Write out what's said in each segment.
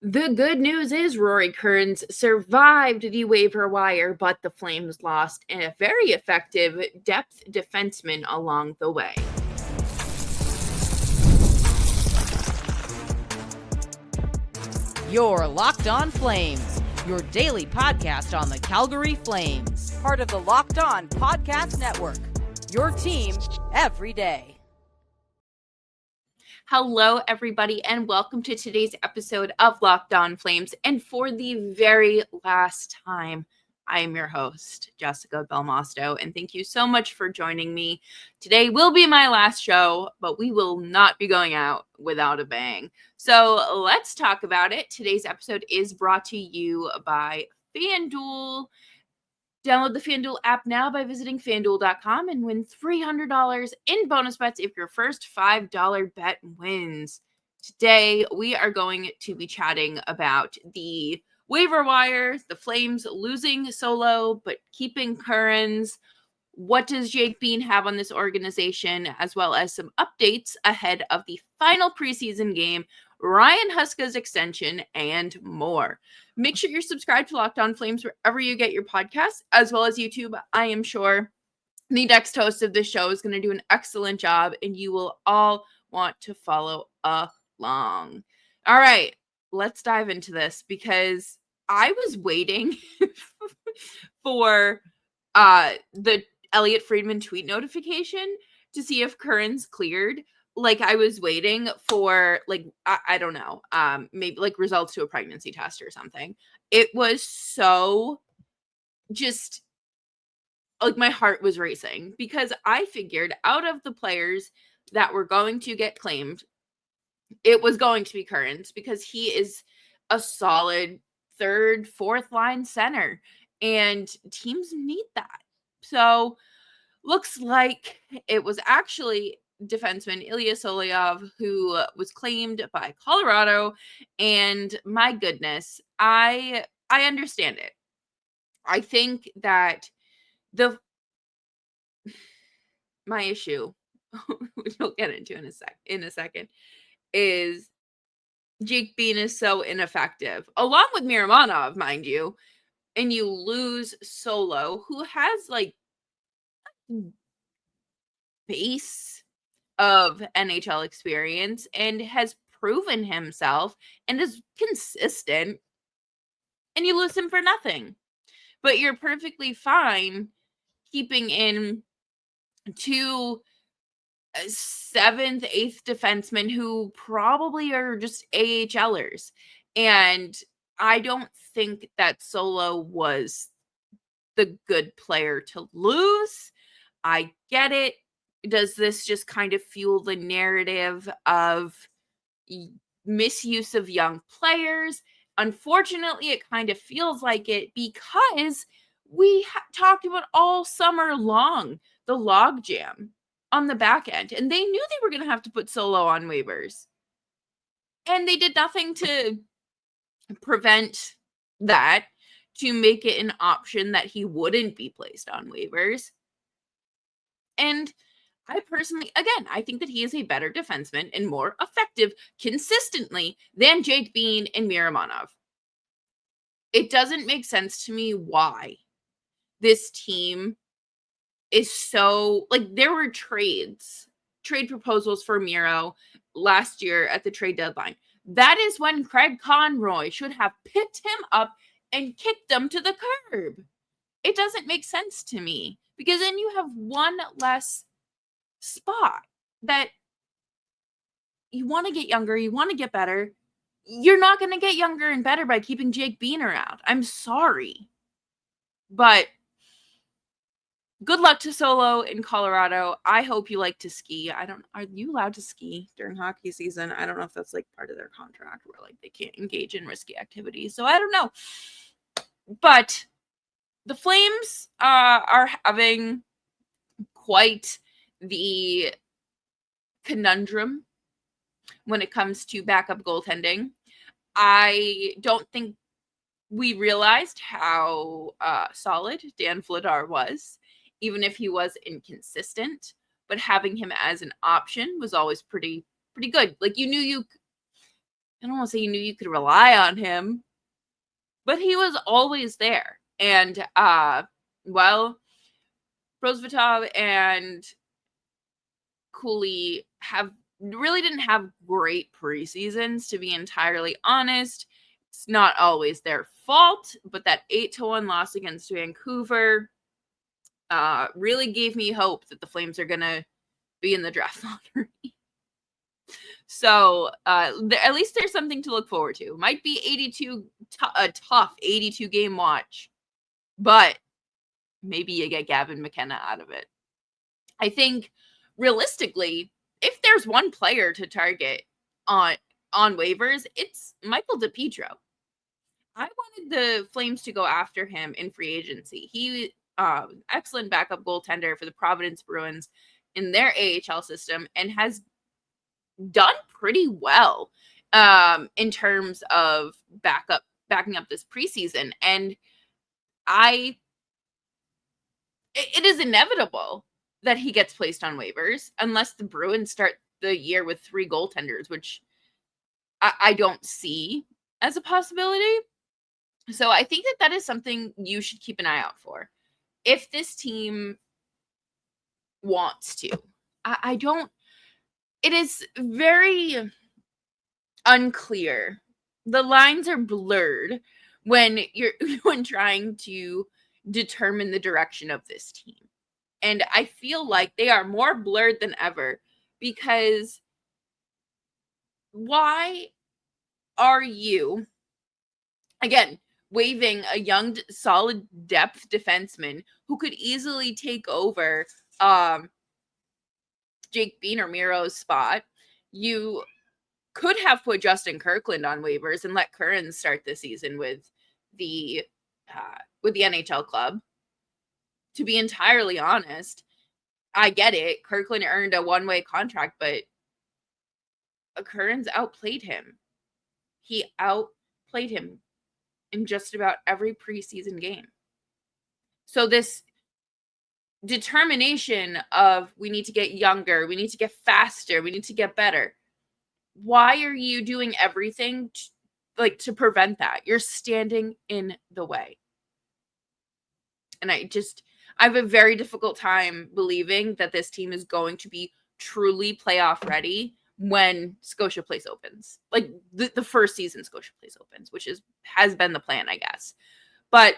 The good news is Rory Kerins survived the waiver wire, but the Flames lost a very effective depth defenseman along the way. You're Locked On Flames, your daily podcast on the Calgary Flames. Part of the Locked On Podcast Network, your team every day. Hello, everybody, and welcome to today's episode of Locked On Flames. And for the very last time, I am your host, Jessica Belmosto, and thank you so much for joining me. Today will be my last show, but we will not be going out without a bang. So let's talk about it. Today's episode is brought to you by FanDuel. Download the FanDuel app now by visiting FanDuel.com and win $300 in bonus bets if your first $5 bet wins. Today, we are going to be chatting about the waiver wire, the Flames losing Solo but keeping Kerins. What does Jake Bean have on this organization, as well as some updates ahead of the final preseason game, Ryan Huska's extension, and more. Make sure you're subscribed to Locked On Flames wherever you get your podcasts, as well as YouTube. I am sure the next host of this show is going to do an excellent job, and you will all want to follow along. All right, let's dive into this, because I was waiting for the Elliot Friedman tweet notification to see if Kerins cleared. Like, I was waiting for, like, I don't know, maybe like results to a pregnancy test or something. It was so just like my heart was racing, because I figured out of the players that were going to get claimed, it was going to be Kerins, because he is a solid third, fourth line center, and teams need that. So looks like it was actually defenseman Ilya Solovyov who was claimed by Colorado, and my goodness, I understand it. I think that my issue, which we'll get into in a second, is Jake Bean is so ineffective, along with Miramonov, mind you, and you lose Solo, who has like base of NHL experience and has proven himself and is consistent, and you lose him for nothing. But you're perfectly fine keeping in two seventh, eighth defensemen who probably are just AHLers. And I don't think that Solo was the good player to lose. I get it. Does this just kind of fuel the narrative of misuse of young players? Unfortunately, it kind of feels like it, because we talked about all summer long the logjam on the back end, and they knew they were going to have to put Solo on waivers, and they did nothing to prevent that, to make it an option that he wouldn't be placed on waivers. And I personally, again, I think that he is a better defenseman and more effective consistently than Jake Bean and Miramonov. It doesn't make sense to me why this team is so, like, there were trade proposals for Miro last year at the trade deadline. That is when Craig Conroy should have picked him up and kicked him to the curb. It doesn't make sense to me, because then you have one less spot that you want to get younger, you want to get better. You're not going to get younger and better by keeping Jake Bean around. I'm sorry. But good luck to Solo in Colorado. I hope you like to ski. Are you allowed to ski during hockey season? I don't know if that's like part of their contract, where like they can't engage in risky activities. So I don't know. But the Flames are having quite the conundrum when it comes to backup goaltending. I don't think we realized how solid Dan Vladar was, even if he was inconsistent. But having him as an option was always pretty good. Like, you knew I don't want to say you knew you could rely on him, but he was always there. And, well, Prosvetov and Cooley really didn't have great preseasons, to be entirely honest. It's not always their fault, but that 8-1 loss against Vancouver really gave me hope that the Flames are going to be in the draft lottery. So at least there's something to look forward to. Might be a tough 82 game watch, but maybe you get Gavin McKenna out of it. I think realistically, if there's one player to target on waivers, it's Michael DiPietro. I wanted the Flames to go after him in free agency. He excellent backup goaltender for the Providence Bruins in their AHL system and has done pretty well in terms of backing up this preseason. And it is inevitable that he gets placed on waivers unless the Bruins start the year with 3 goaltenders, which I don't see as a possibility. So I think that is something you should keep an eye out for. If this team wants to, I don't, it is very unclear. The lines are blurred when trying to determine the direction of this team. And I feel like they are more blurred than ever because why are you, again, waiving a young, solid depth defenseman who could easily take over Jake Bean or Miro's spot? You could have put Justin Kirkland on waivers and let Kerins start the season with the NHL club. To be entirely honest, I get it. Kirkland earned a one-way contract, but Kerins outplayed him. He outplayed him in just about every preseason game. So this determination of we need to get younger, we need to get faster, we need to get better. Why are you doing everything to prevent that? You're standing in the way. And I have a very difficult time believing that this team is going to be truly playoff ready when Scotia Place opens. Like the first season Scotia Place opens, which has been the plan, I guess. But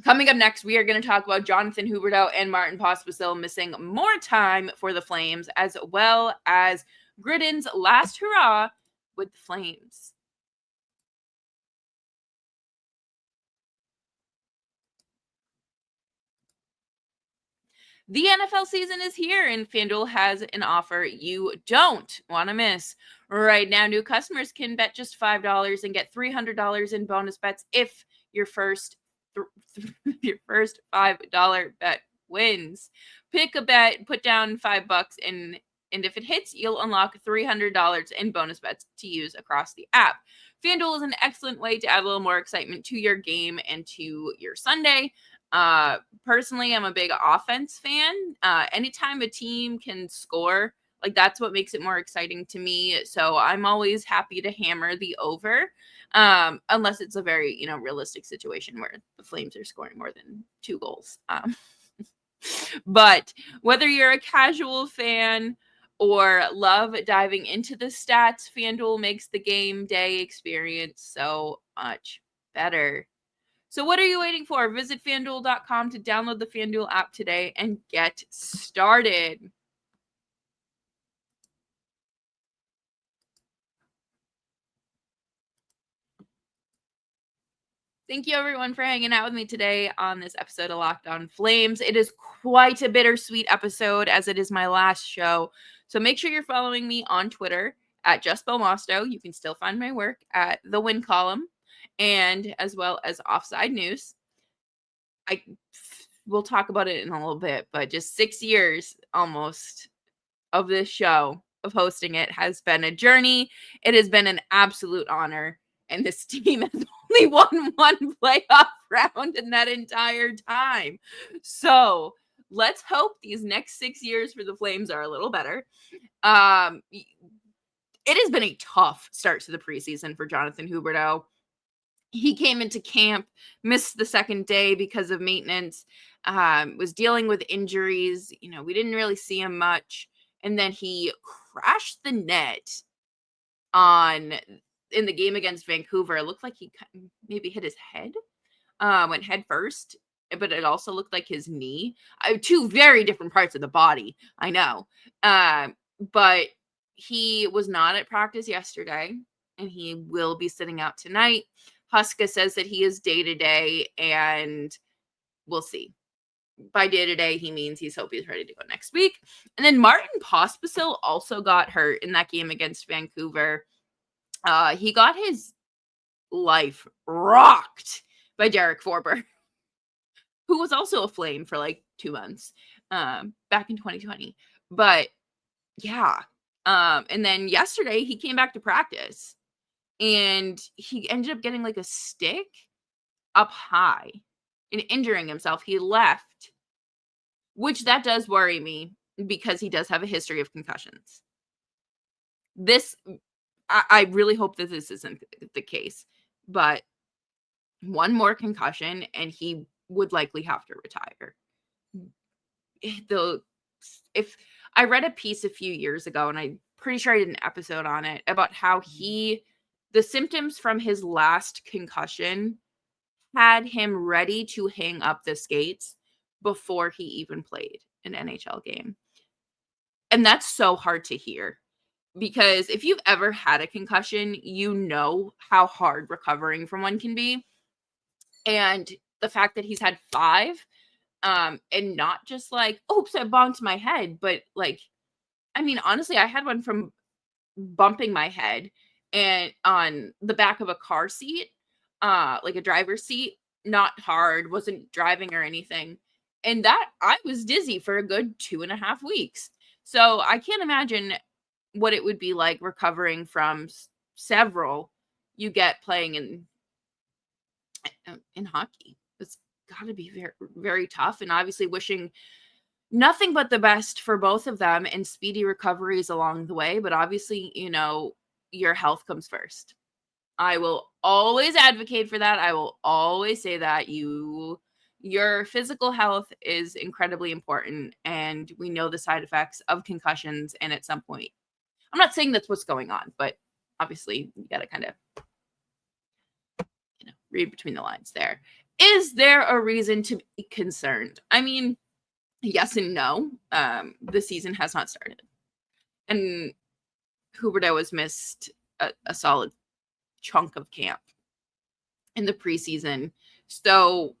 coming up next, we are going to talk about Jonathan Huberdeau and Martin Pospisil missing more time for the Flames, as well as Griden's last hurrah with the Flames. The NFL season is here, and FanDuel has an offer you don't want to miss. Right now, new customers can bet just $5 and get $300 in bonus bets if your first $5 bet wins. Pick a bet, put down $5, and if it hits, you'll unlock $300 in bonus bets to use across the app. FanDuel is an excellent way to add a little more excitement to your game and to your Sunday. Personally, I'm a big offense fan. Anytime a team can score, like that's what makes it more exciting to me. So I'm always happy to hammer the over, unless it's a very, realistic situation where the Flames are scoring more than 2 goals. But whether you're a casual fan or love diving into the stats, FanDuel makes the game day experience so much better. So what are you waiting for? Visit FanDuel.com to download the FanDuel app today and get started. Thank you, everyone, for hanging out with me today on this episode of Locked On Flames. It is quite a bittersweet episode, as it is my last show. So make sure you're following me on Twitter at JustBelmosto. You can still find my work at The Win Column, and as well as Offside News. We'll talk about it in a little bit, but just 6 years almost of this show, of hosting it, has been a journey. It has been an absolute honor, and this team has only won 1 playoff round in that entire time. So let's hope these next 6 years for the Flames are a little better. it has been a tough start to the preseason for Jonathan Huberdeau. He came into camp, missed the second day because of maintenance, was dealing with injuries. We didn't really see him much. And then he crashed the net in the game against Vancouver. It looked like he maybe hit his head, went head first, but it also looked like his knee. Two very different parts of the body, I know. But he was not at practice yesterday, and he will be sitting out tonight. Huska says that he is day-to-day, and we'll see. By day-to-day, he means he's ready to go next week. And then Martin Pospisil also got hurt in that game against Vancouver. He got his life rocked by Derek Forber, who was also a Flame for like 2 months back in 2020. But yeah. And then yesterday, he came back to practice. And he ended up getting like a stick up high and injuring himself. He left, which that does worry me because he does have a history of concussions. I really hope that this isn't the case, but one more concussion and he would likely have to retire. If I read a piece a few years ago, and I'm pretty sure I did an episode on it about how the symptoms from his last concussion had him ready to hang up the skates before he even played an NHL game. And that's so hard to hear, because if you've ever had a concussion, you know how hard recovering from one can be. And the fact that he's had 5, and not just like, oops, I bonked my head, but like, I mean, honestly, I had one from bumping my head and on the back of a car seat, like a driver's seat, not hard, wasn't driving or anything. And that I was dizzy for a good 2.5 weeks. So I can't imagine what it would be like recovering from several you get playing in hockey. It's got to be very, very tough, and obviously wishing nothing but the best for both of them and speedy recoveries along the way. But obviously, your health comes first. I will always advocate for that. I will always say that your physical health is incredibly important, and we know the side effects of concussions. And at some point, I'm not saying that's what's going on, but obviously you got to kind of, read between the lines there. Is there a reason to be concerned? I mean, yes and no. The season has not started, and Huberdeau has missed a solid chunk of camp in the preseason. So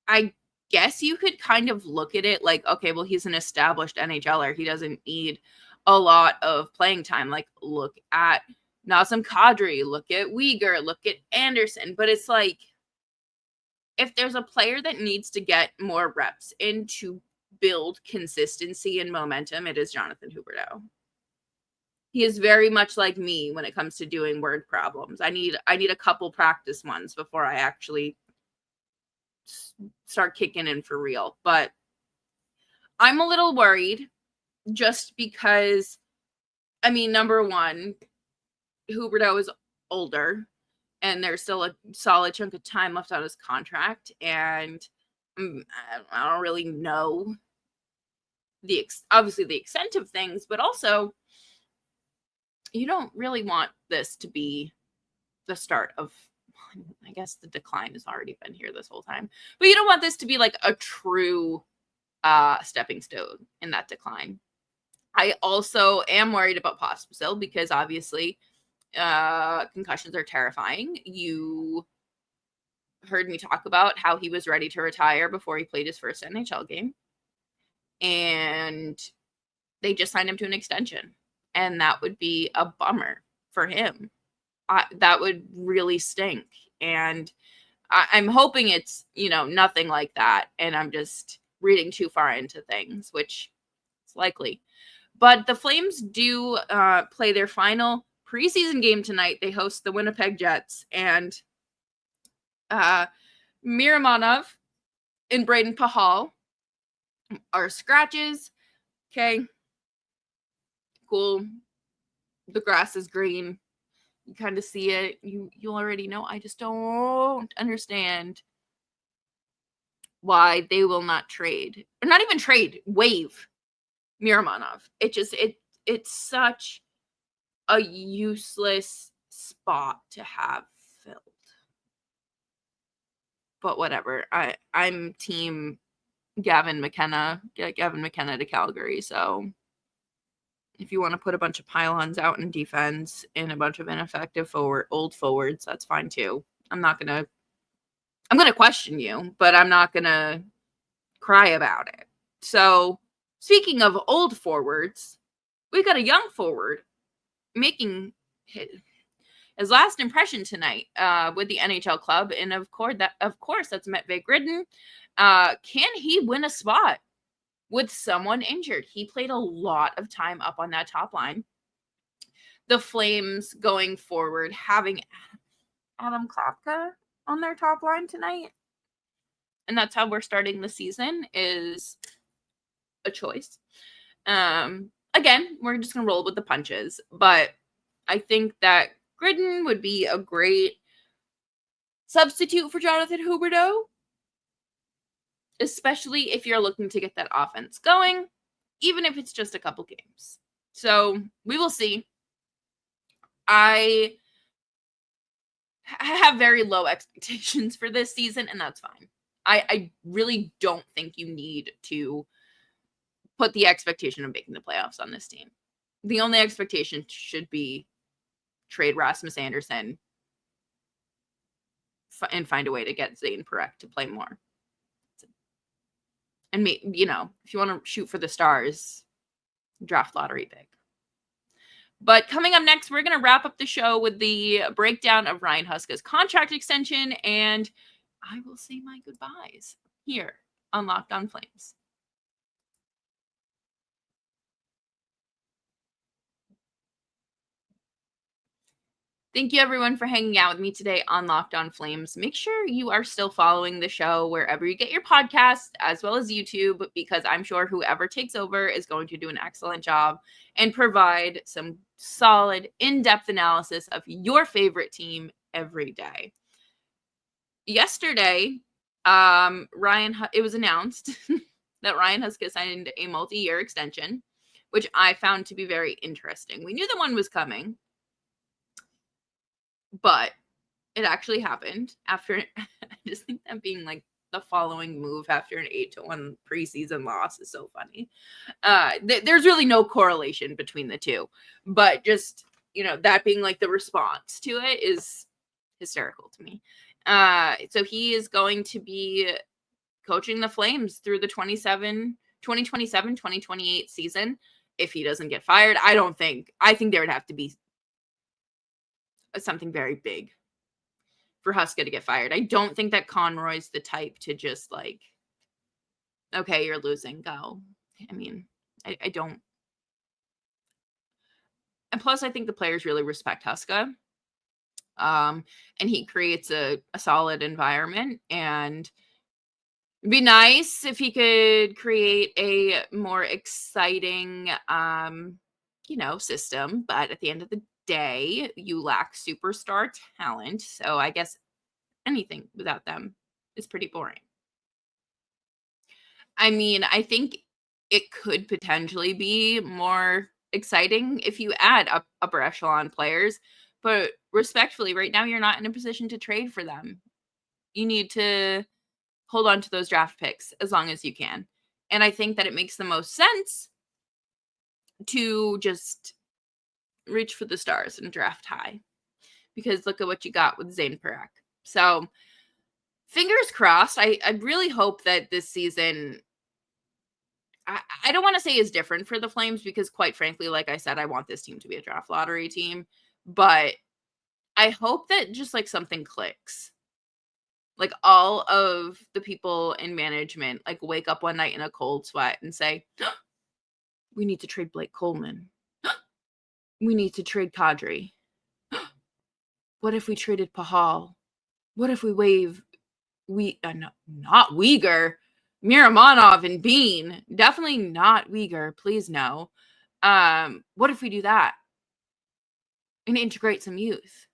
I guess you could kind of look at it like, okay, well, he's an established NHLer. He doesn't need a lot of playing time. Like, look at Nazem Kadri, look at Uyghur, look at Anderson. But it's like, if there's a player that needs to get more reps and to build consistency and momentum, it is Jonathan Huberdeau. He is very much like me when it comes to doing word problems. I need a couple practice ones before I actually start kicking in for real. But I'm a little worried just because, I mean, number one, Huberdeau is older and there's still a solid chunk of time left on his contract. And I don't really know obviously the extent of things, but also you don't really want this to be the start of, I guess the decline has already been here this whole time, but you don't want this to be like a true stepping stone in that decline. I also am worried about Pospisil because obviously concussions are terrifying. You heard me talk about how he was ready to retire before he played his first NHL game, and they just signed him to an extension, and that would be a bummer for him. That would really stink, and I'm hoping it's nothing like that, and I'm just reading too far into things, which is likely. But the Flames do play their final preseason game tonight. They host the Winnipeg Jets, and Miramonov and Braden Pahal are scratches. Okay, cool. the grass is green. You kind of see it. You already know. I just don't understand why they will not trade. Or not even trade, waive Miramonov. It's such a useless spot to have filled. But whatever. I'm team Gavin McKenna. Get Gavin McKenna to Calgary. So if you want to put a bunch of pylons out in defense and a bunch of ineffective old forwards, that's fine too. I'm going to question you, but I'm not going to cry about it. So speaking of old forwards, we got a young forward making his last impression tonight with the NHL club. And of course, that's Matvei Griden. Can he win a spot with someone injured? He played a lot of time up on that top line. The Flames going forward, having Adam Klapka on their top line tonight. And that's how we're starting the season, is a choice. Again, we're just going to roll with the punches. But I think that Griden would be a great substitute for Jonathan Huberdeau, especially if you're looking to get that offense going, even if it's just a couple games. So we will see. I have very low expectations for this season, and that's fine. I really don't think you need to put the expectation of making the playoffs on this team. The only expectation should be trade Rasmus Andersson and find a way to get Zane Parekh to play more. And, if you want to shoot for the stars, draft lottery pick. But coming up next, we're going to wrap up the show with the breakdown of Ryan Huska's contract extension, and I will say my goodbyes here on Locked On Flames. Thank you, everyone, for hanging out with me today on Locked On Flames. Make sure you are still following the show wherever you get your podcasts, as well as YouTube, because I'm sure whoever takes over is going to do an excellent job and provide some solid, in-depth analysis of your favorite team every day. Yesterday, it was announced that Ryan Huska signed a multi-year extension, which I found to be very interesting. We knew the one was coming, but it actually happened after. I just think that being like the following move after an 8-1 preseason loss is so funny. There's really no correlation between the two, but just, that being like the response to it is hysterical to me. So he is going to be coaching the Flames through the 2027-2028 season. If he doesn't get fired, I think there would have to be something very big for Huska to get fired. I don't think that Conroy's the type to just like, okay, you're losing, go. I mean, I don't. And plus, I think the players really respect Huska. And he creates a solid environment, and it'd be nice if he could create a more exciting, system. But at the end of the day, you lack superstar talent. So I guess anything without them is pretty boring. I mean, I think it could potentially be more exciting if you add upper echelon players. But respectfully, right now, you're not in a position to trade for them. You need to hold on to those draft picks as long as you can. And I think that it makes the most sense to just reach for the stars and draft high. Because look at what you got with Zane Parekh. So, fingers crossed. I really hope that this season, I don't want to say is different for the Flames, because quite frankly, like I said, I want this team to be a draft lottery team. But I hope that just like something clicks. Like all of the people in management like wake up one night in a cold sweat and say, we need to trade Blake Coleman. We need to trade Kadri. What if we traded Pahal? What if we waive not Uyghur, Miramonov and Bean? Definitely not Uyghur. Please no. What if we do that? and integrate some youth.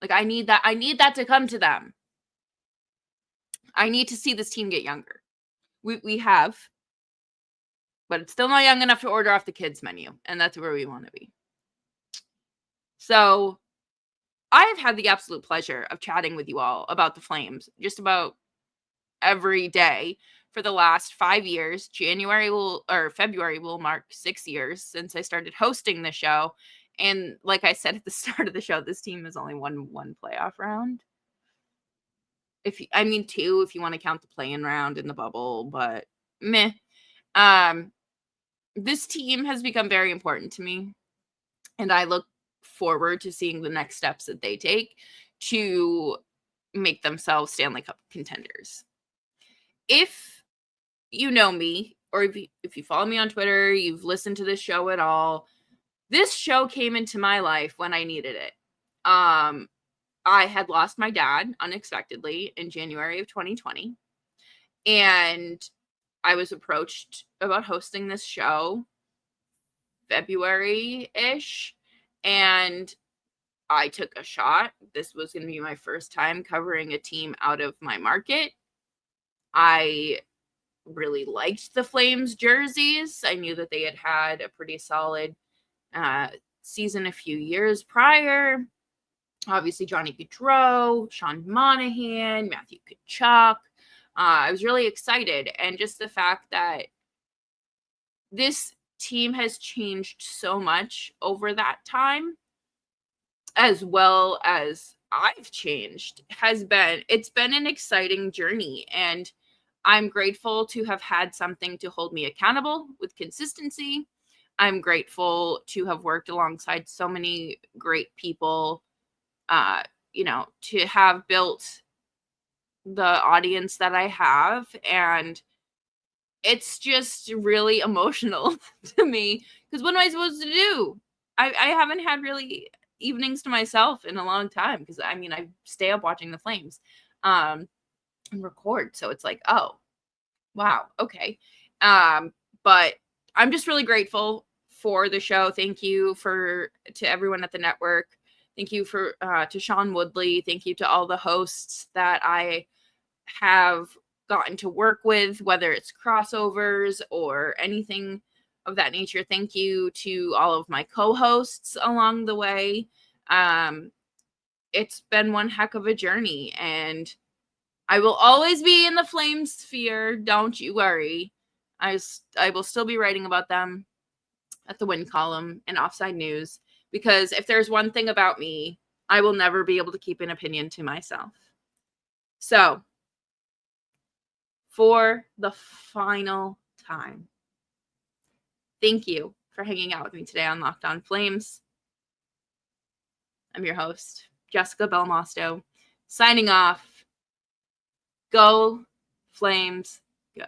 Like, I need that to come to them. I need to see this team get younger. We have, but it's still not young enough to order off the kids menu, and that's where we want to be. So I have had the absolute pleasure of chatting with you all about the Flames just about every day for the last 5 years. February will mark 6 years since I started hosting the show. And like I said at the start of the show, this team has only won one playoff round. Two, if you want to count the play-in round in the bubble, but meh. This team has become very important to me, and I look forward to seeing the next steps that they take to make themselves Stanley Cup contenders. If you know me, or if you follow me on Twitter, you've listened to this show at all, this show came into my life when I needed it. I had lost my dad unexpectedly in January of 2020, and I was approached about hosting this show February-ish, and I took a shot. This was going to be my first time covering a team out of my market. I really liked the Flames jerseys. I knew that they had a pretty solid season a few years prior. Obviously, Johnny Gaudreau, Sean Monahan, Matthew Tkachuk. I was really excited. And just the fact that this team has changed so much over that time, as well as I've changed, it's been an exciting journey. And I'm grateful to have had something to hold me accountable with consistency. I'm grateful to have worked alongside so many great people, to have built the audience that I have. And it's just really emotional to me, because what am I supposed to do? I haven't had really evenings to myself in a long time, because I stay up watching the Flames and record. So it's like, oh, wow, okay. But I'm just really grateful for the show. Thank you to everyone at the network. Thank you to Sean Woodley. Thank you to all the hosts that I have gotten to work with, whether it's crossovers or anything of that nature. Thank you to all of my co-hosts along the way. It's been one heck of a journey, and I will always be in the Flames sphere. Don't you worry. I will still be writing about them at the Win column and Offside News, because if there's one thing about me, I will never be able to keep an opinion to myself. So, for the final time, thank you for hanging out with me today on Locked On Flames. I'm your host, Jessica Belmosto, signing off. Go Flames, go.